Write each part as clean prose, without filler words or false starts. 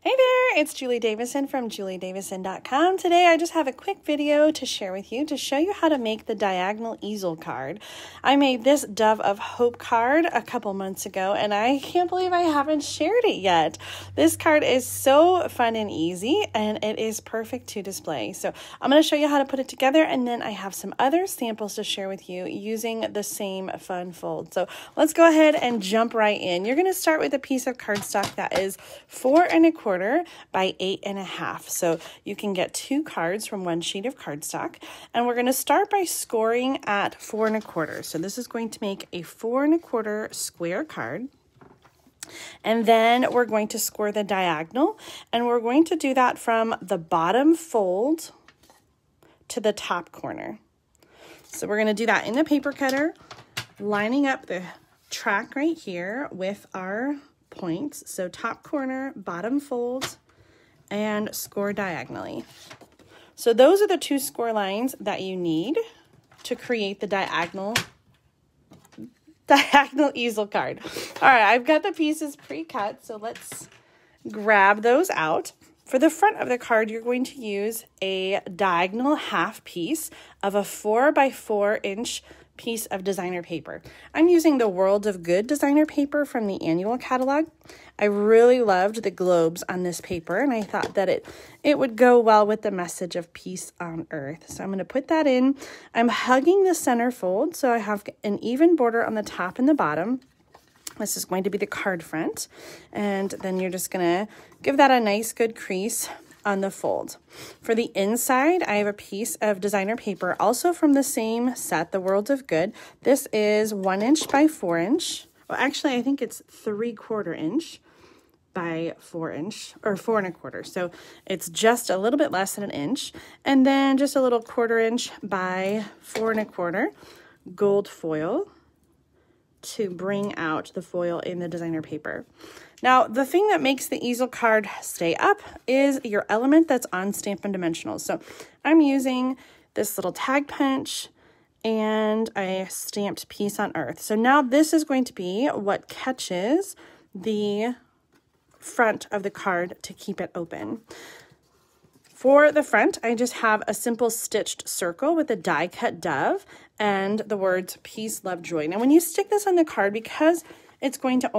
Hey there, it's Julie Davison from juliedavison.com. Today I just have a quick video to share with you to show you how to make the Diagonal Easel Card. I made this Dove of Hope card a couple months ago and I can't believe I haven't shared it yet. This card is so fun and easy and it is perfect to display. So I'm going to show you how to put it together and then I have some other samples to share with you using the same fun fold. So let's go ahead and jump right in. You're going to start with a piece of cardstock that is 4 1/4 by 8 1/2. So you can get 2 cards from one sheet of cardstock. And we're going to start by scoring at 4 1/4. So this is going to make a 4 1/4 square card. And then we're going to score the diagonal. And we're going to do that from the bottom fold to the top corner. So we're going to do that in the paper cutter, lining up the track right here with our points. So top corner, bottom fold, and score diagonally. So those are the 2 score lines that you need to create the Diagonal Easel Card. All right, I've got the pieces pre-cut, so let's grab those out. For the front of the card, you're going to use a diagonal half piece of a 4 by 4 inch piece of designer paper. I'm using the World of Good designer paper from the annual catalog. I really loved the globes on this paper and I thought that it would go well with the message of peace on earth. So I'm going to put that in. I'm hugging the center fold so I have an even border on the top and the bottom. This is going to be the card front, and then you're just going to give that a nice good crease on the fold. For the inside, I have a piece of designer paper, also from the same set, the World of Good. This is 1 inch by 4 inch. Well, actually, I think it's 3/4 inch by 4 inch, or 4 1/4. So it's just a little bit less than an inch. And then just a little 1/4 inch by 4 1/4 gold foil to bring out the foil in the designer paper. Now, the thing that makes the easel card stay up is your element that's on Stampin' Dimensionals. So I'm using this little tag punch and a stamped Peace on Earth. So now this is going to be what catches the front of the card to keep it open. For the front, I just have a simple stitched circle with a die cut dove and the words peace, love, joy. Now, when you stick this on the card, because it's going to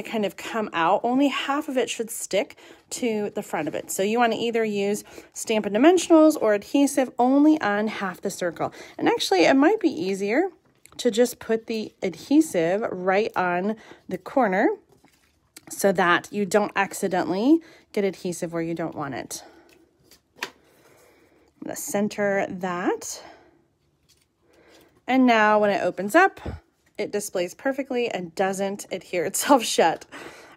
kind of come out, only half of it should stick to the front of it. So you want to either use Stampin' Dimensionals or adhesive only on half the circle. And actually, it might be easier to just put the adhesive right on the corner so that you don't accidentally get adhesive where you don't want it. I'm going to center that. And now when it opens up, it displays perfectly and doesn't adhere itself shut.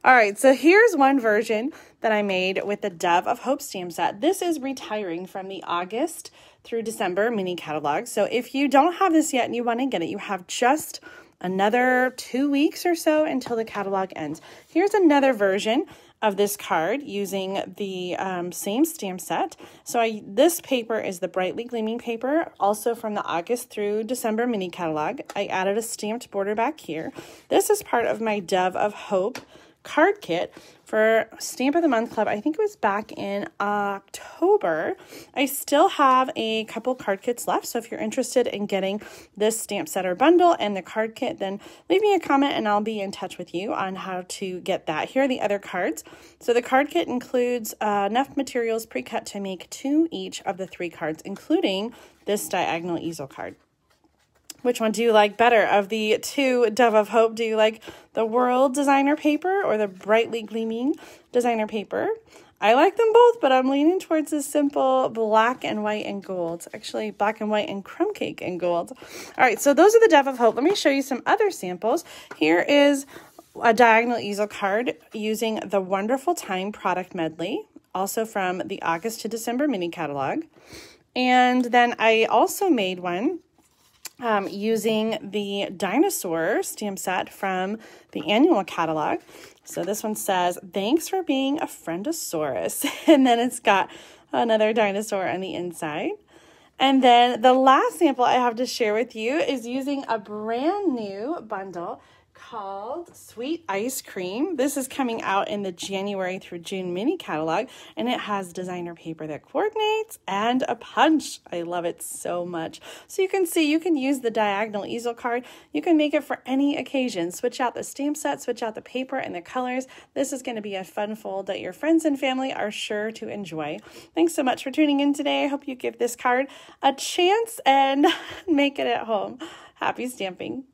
All right, so here's one version that I made with the Dove of Hope stamp set. This is retiring from the August through December mini catalog. So if you don't have this yet and you want to get it, you have just another 2 weeks or so until the catalog ends. Here's another version of this card using the same stamp set. So this paper is the Brightly Gleaming paper, also from the August through December mini catalog. I added a stamped border back here. This is part of my Dove of Hope card kit for Stamp of the Month Club. I think it was back in October. I still have a couple card kits left, so if you're interested in getting this stamp set or bundle and the card kit, then leave me a comment and I'll be in touch with you on how to get that. Here are the other cards. So the card kit includes enough materials pre-cut to make 2 each of the 3 cards, including this Diagonal Easel Card. Which one do you like better of the 2 Dove of Hope? Do you like the World designer paper or the Brightly Gleaming designer paper? I like them both, but I'm leaning towards the simple black and white and gold. Actually, black and white and crumb cake and gold. All right, so those are the Dove of Hope. Let me show you some other samples. Here is a Diagonal Easel Card using the Wonderful Time product medley, also from the August to December mini catalog. And then I also made one using the dinosaur stamp set from the annual catalog. So this one says, thanks for being a friendosaurus. And then it's got another dinosaur on the inside. And then the last sample I have to share with you is using a brand new bundle called Sweet Ice Cream. This is coming out in the January through June mini catalog, and it has designer paper that coordinates and a punch. I love it so much. So you can see you can use the Diagonal Easel Card. You can make it for any occasion. Switch out the stamp set, switch out the paper and the colors. This is going to be a fun fold that your friends and family are sure to enjoy. Thanks so much for tuning in today. I hope you give this card a chance and make it at home. Happy stamping.